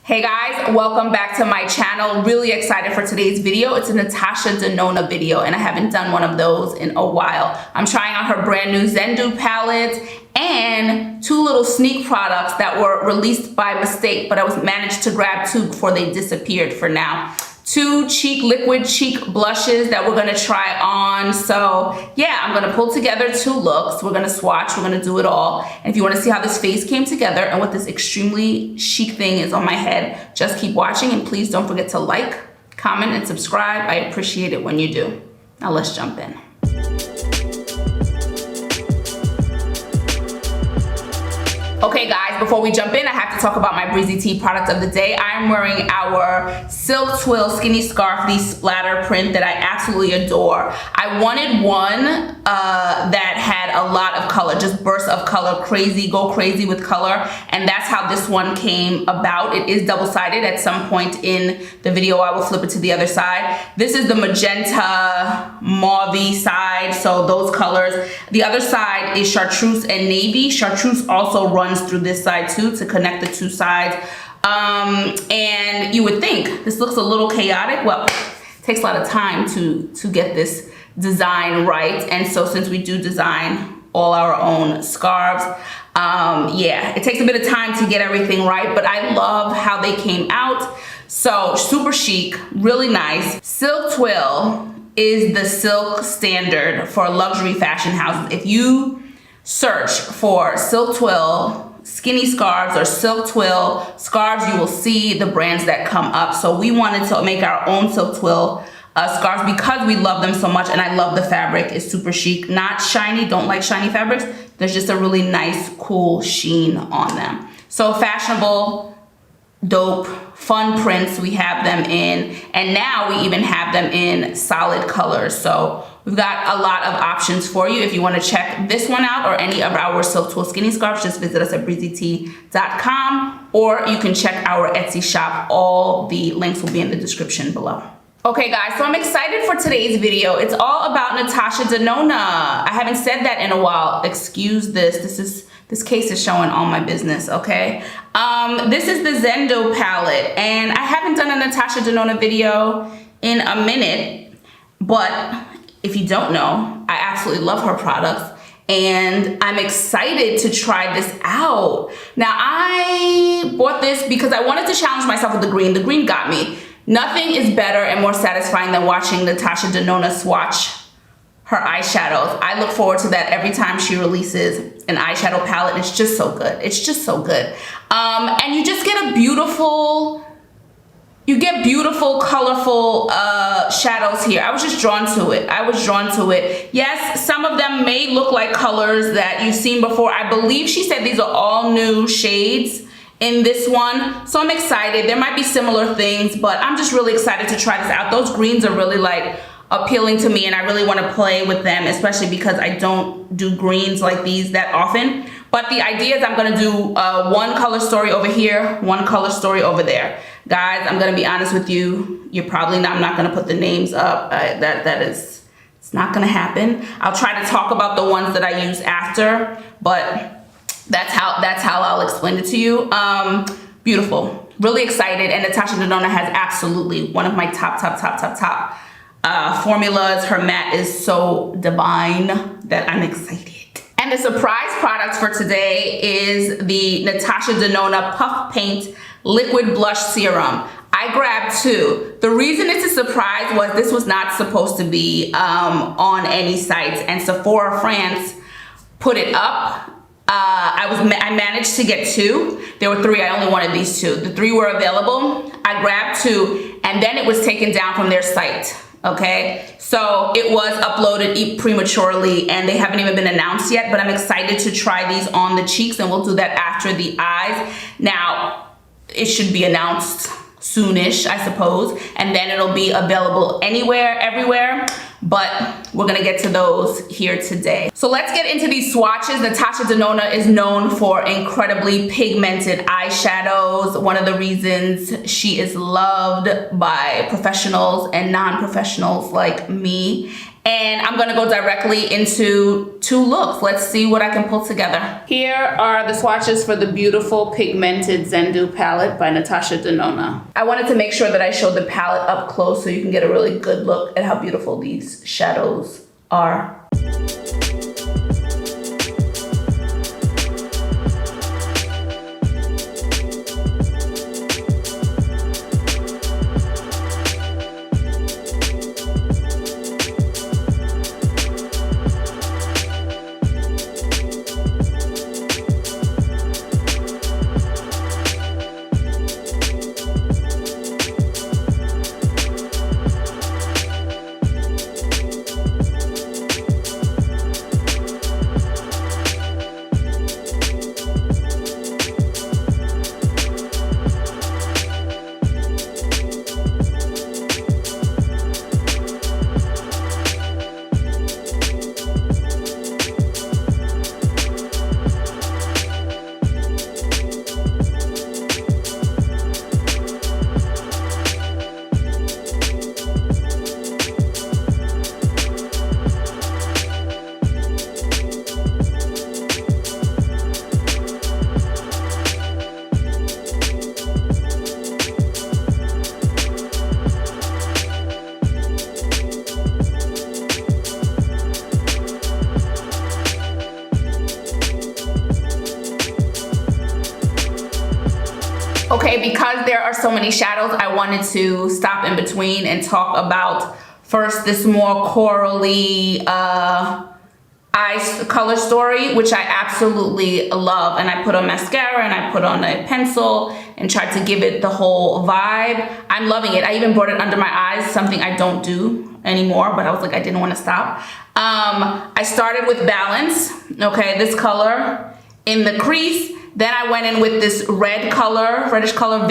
Hey guys, welcome back to my channel. Really excited for today's video. It's a Natasha Denona video and I haven't done one of those in a while. I'm trying out her brand new Zendo palette and two little sneak products that were released by mistake, but I managed to grab two before they disappeared for now. Two liquid cheek blushes that we're gonna try on. So yeah, I'm gonna pull together two looks. We're gonna swatch, we're gonna do it all. And if you wanna see how this face came together and what this extremely chic thing is on my head, just keep watching and please don't forget to like, comment, and subscribe. I appreciate it when you do. Now let's jump in. Okay guys, before we jump in, I have to talk about my Breezy Tee product of the day. I'm wearing our Silk Twill Skinny Scarf, the Splatter print that I absolutely adore. I wanted one that had a lot of color, just bursts of color, go crazy with color, and that's how this one came about. It is double-sided. At some point in the video, I will flip it to the other side. This is the magenta mauve side, so those colors. The other side is chartreuse and navy. Chartreuse also runs through this side too to connect the two sides. And you would think this looks a little chaotic. Well, it takes a lot of time to get this design right. And so since we do design all our own scarves, yeah, it takes a bit of time to get everything right, but I love how they came out. So super chic, really nice. Silk Twill is the silk standard for luxury fashion houses. If you search for Silk Twill skinny scarves or Silk Twill scarves, you will see the brands that come up. So we wanted to make our own Silk Twill scarves because we love them so much, and I love the fabric. It's super chic, not shiny, don't like shiny fabrics. There's just a really nice, cool sheen on them. So fashionable, dope, fun prints we have them in, and now we even have them in solid colors. So we've got a lot of options for you. If you want to check this one out or any of our Silk Twill skinny scarves, just visit us at breezytee.com, or you can check our Etsy shop. All the links will be in the description below. Okay guys, so I'm excited for today's video. It's all about Natasha Denona. I haven't said that in a while. Excuse this. This case is showing all my business, okay? This is the Zendo palette, and I haven't done a Natasha Denona video in a minute, but if you don't know, I absolutely love her products, and I'm excited to try this out. Now, I bought this because I wanted to challenge myself with the green. The green got me. Nothing is better and more satisfying than watching Natasha Denona swatch her eyeshadows. I look forward to that every time she releases an eyeshadow palette. It's just so good. It's just so good. And you just get beautiful, colorful shadows here. I was just drawn to it. Yes, some of them may look like colors that you've seen before. I believe she said these are all new shades in this one. So I'm excited. There might be similar things, but I'm just really excited to try this out. Those greens are really like appealing to me, and I really want to play with them, especially because I don't do greens like these that often. But the idea is I'm going to do one color story over here, one color story over there. Guys, I'm going to be honest with you. I'm not going to put the names up. It's not going to happen. I'll try to talk about the ones that I use after, but that's how I'll explain it to you. Beautiful, really excited. And Natasha Denona has absolutely one of my top formulas. Her matte is so divine that I'm excited. And the surprise product for today is the Natasha Denona Puff Paint Liquid Blush Serum. I grabbed two. The reason it's a surprise was this was not supposed to be on any sites, and Sephora France put it up. I managed to get two. There were three. I only wanted these two. The three were available. I grabbed two, and then it was taken down from their site. Okay, so it was uploaded prematurely, and they haven't even been announced yet, but I'm excited to try these on the cheeks, and we'll do that after the eyes. Now, it should be announced soonish, I suppose, and then it'll be available anywhere, everywhere, but we're gonna get to those here today. So let's get into these swatches. Natasha Denona is known for incredibly pigmented eyeshadows. One of the reasons she is loved by professionals and non-professionals like me. And I'm gonna go directly into 2 looks. Let's see what I can pull together. Here are the swatches for the beautiful pigmented Zendo palette by Natasha Denona. I wanted to make sure that I showed the palette up close so you can get a really good look at how beautiful these shadows are. Okay, because there are so many shadows, I wanted to stop in between and talk about first this more corally eye color story, which I absolutely love. And I put on mascara and I put on a pencil and tried to give it the whole vibe. I'm loving it. I even brought it under my eyes, something I don't do anymore, but I was like, I didn't want to stop. I started with Balance, okay, this color in the crease. Then I went in with this red color, reddish color,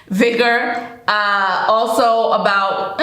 Vigor. Also about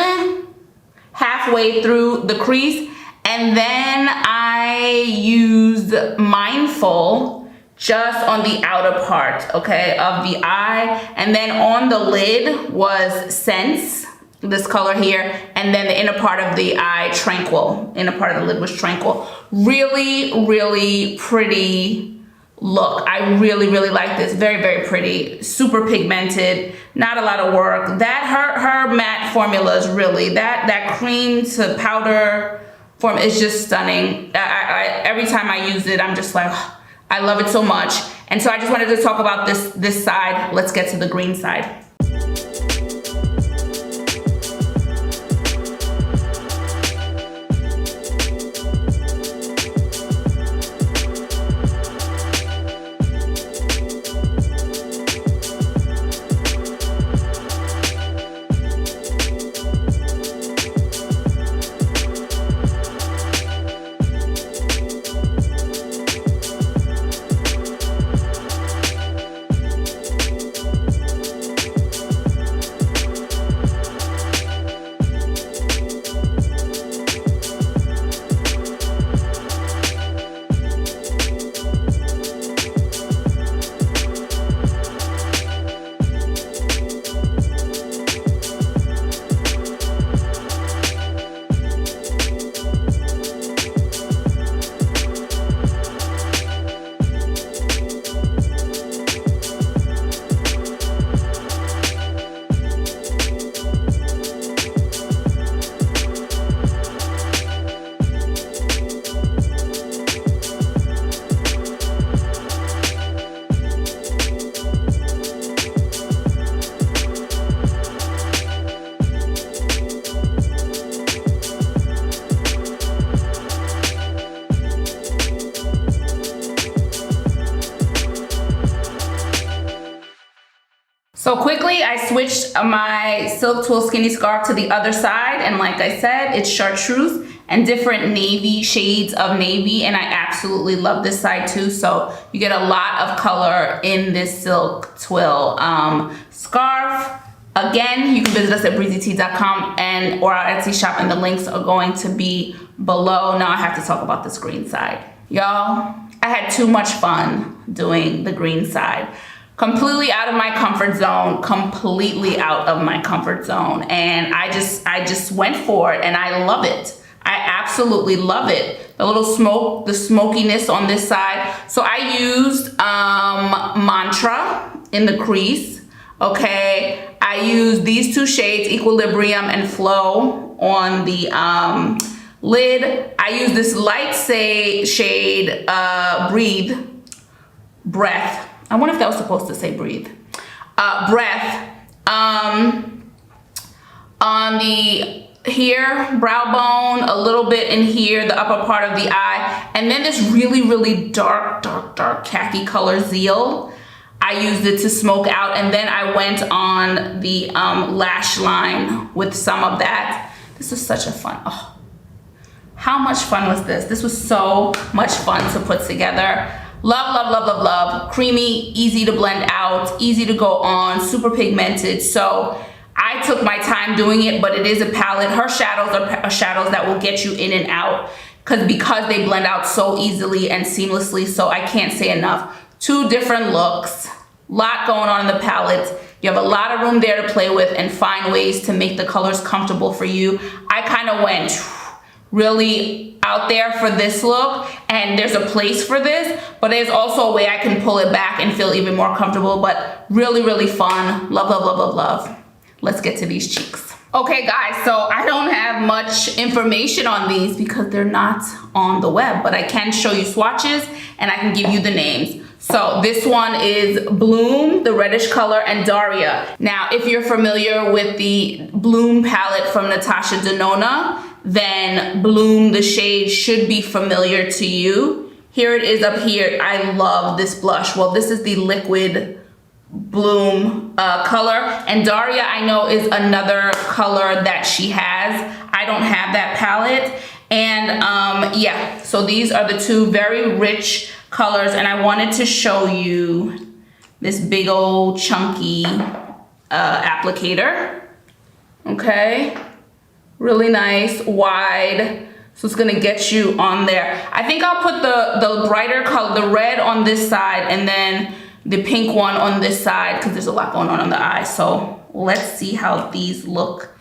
halfway through the crease. And then I used Mindful just on the outer part, okay, of the eye. And then on the lid was Sense, this color here. And then the inner part of the eye, Tranquil. Inner part of the lid was Tranquil. Really, really pretty look. I really, really like this. Very, very pretty. Super pigmented. Not a lot of work. That her matte formula is really, that cream to powder form is just stunning. Every time I use it, I'm just like, I love it so much. And so I just wanted to talk about this side. Let's get to the green side. So quickly, I switched my Silk Twill Skinny Scarf to the other side. And like I said, it's chartreuse and different navy shades of navy. And I absolutely love this side too. So you get a lot of color in this Silk Twill scarf. Again, you can visit us at breezytee.com or our Etsy shop, and the links are going to be below. Now I have to talk about this green side. Y'all, I had too much fun doing the green side. completely out of my comfort zone, completely out of my comfort zone. And I just went for it and I love it. I absolutely love it. The little smoke, the smokiness on this side. So I used Mantra in the crease, okay? I used these two shades, Equilibrium and Flow, on the lid. I used this light shade, Breath. I wonder if that was supposed to say breathe. Breath. On the here, brow bone, a little bit in here, the upper part of the eye. And then this really, really dark khaki color Zeal. I used it to smoke out. And then I went on the lash line with some of that. This was such a fun, oh, how much fun was this? This was so much fun to put together. Love, love, love, love, love. Creamy, easy to blend out, easy to go on, super pigmented. So I took my time doing it, but it is a palette. Her shadows are shadows that will get you in and out because they blend out so easily and seamlessly. So I can't say enough. 2 different looks, lot going on in the palette. You have a lot of room there to play with and find ways to make the colors comfortable for you. I kind of went really out there for this look, and there's a place for this, but there's also a way I can pull it back and feel even more comfortable, but really, really fun. Love, love, love, love, love. Let's get to these cheeks. Okay guys, so I don't have much information on these because they're not on the web, but I can show you swatches and I can give you the names. So this one is Bloom, the reddish color, and Daria. Now, if you're familiar with the Bloom palette from Natasha Denona, then Bloom, the shade, should be familiar to you. Here it is up here. I love this blush. Well, this is the liquid Bloom color, and Daria I know is another color that she has. I don't have that palette. And yeah, so these are the 2 very rich colors, and I wanted to show you this big old chunky applicator. Okay, really nice, wide, so it's gonna get you on there. I think I'll put the brighter color, the red, on this side, and then the pink one on this side, because there's a lot going on the eye. So let's see how these look.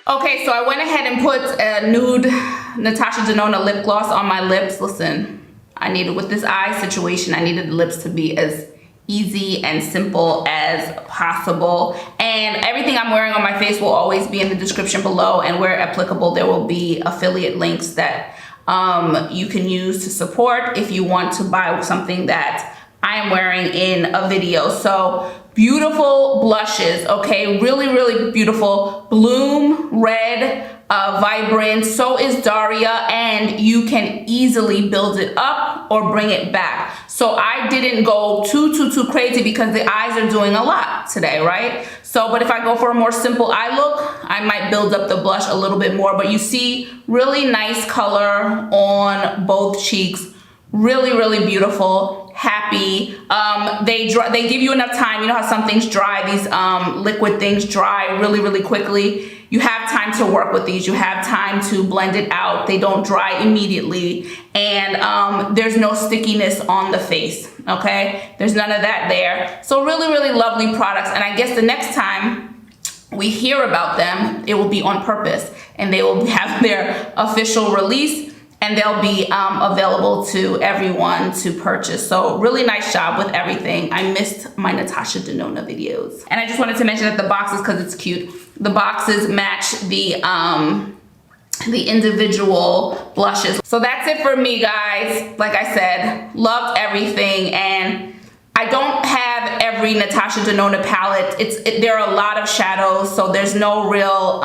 Okay, so I went ahead and put a nude Natasha Denona lip gloss on my lips. Listen, I needed, with this eye situation, I needed the lips to be as easy and simple as possible. And everything I'm wearing on my face will always be in the description below, and where applicable, there will be affiliate links that you can use to support if you want to buy something that I am wearing in a video. So beautiful blushes, okay? Really, really beautiful. Bloom, red, vibrant. So is Daria, and you can easily build it up or bring it back. So I didn't go too crazy because the eyes are doing a lot today, right? So, but if I go for a more simple eye look, I might build up the blush a little bit more. But you see really nice color on both cheeks. Really, really beautiful, happy. They give you enough time. You know how some things dry, these liquid things dry really, really quickly. You have time to work with these. You have time to blend it out. They don't dry immediately. And there's no stickiness on the face, okay? There's none of that there. So really, really lovely products. And I guess the next time we hear about them, it will be on purpose. And they will have their official release, and they'll be available to everyone to purchase. So really nice job with everything. I missed my Natasha Denona videos. And I just wanted to mention that the boxes, because it's cute, the boxes match the the individual blushes. So that's it for me, guys. Like I said, loved everything, and I don't have every Natasha Denona palette. There are a lot of shadows, so there's no real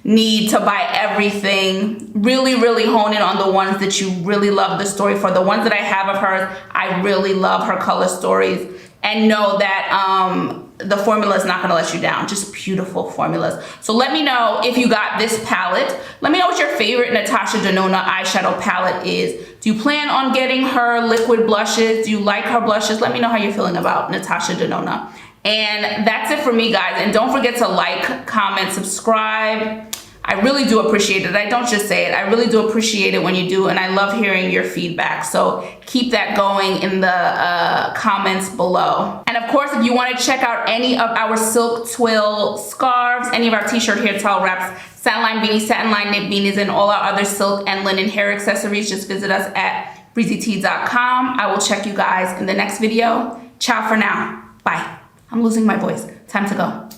need to buy everything. Really hone in on the ones that you really love the story for. The ones that I have of hers, I really love her color stories, and know that the formula is not going to let you down. Just beautiful formulas. So let me know if you got this palette. Let me know what your favorite Natasha Denona eyeshadow palette is. Do you plan on getting her liquid blushes? Do you like her blushes? Let me know how you're feeling about Natasha Denona. And that's it for me, guys. And don't forget to like, comment, subscribe. I really do appreciate it. I don't just say it. I really do appreciate it when you do, and I love hearing your feedback. So keep that going in the comments below. And of course, if you want to check out any of our silk twill scarves, any of our t-shirt hair towel wraps, satin line beanies, satin line knit beanies, and all our other silk and linen hair accessories, just visit us at breezytee.com. I will check you guys in the next video. Ciao for now. Bye. I'm losing my voice. Time to go.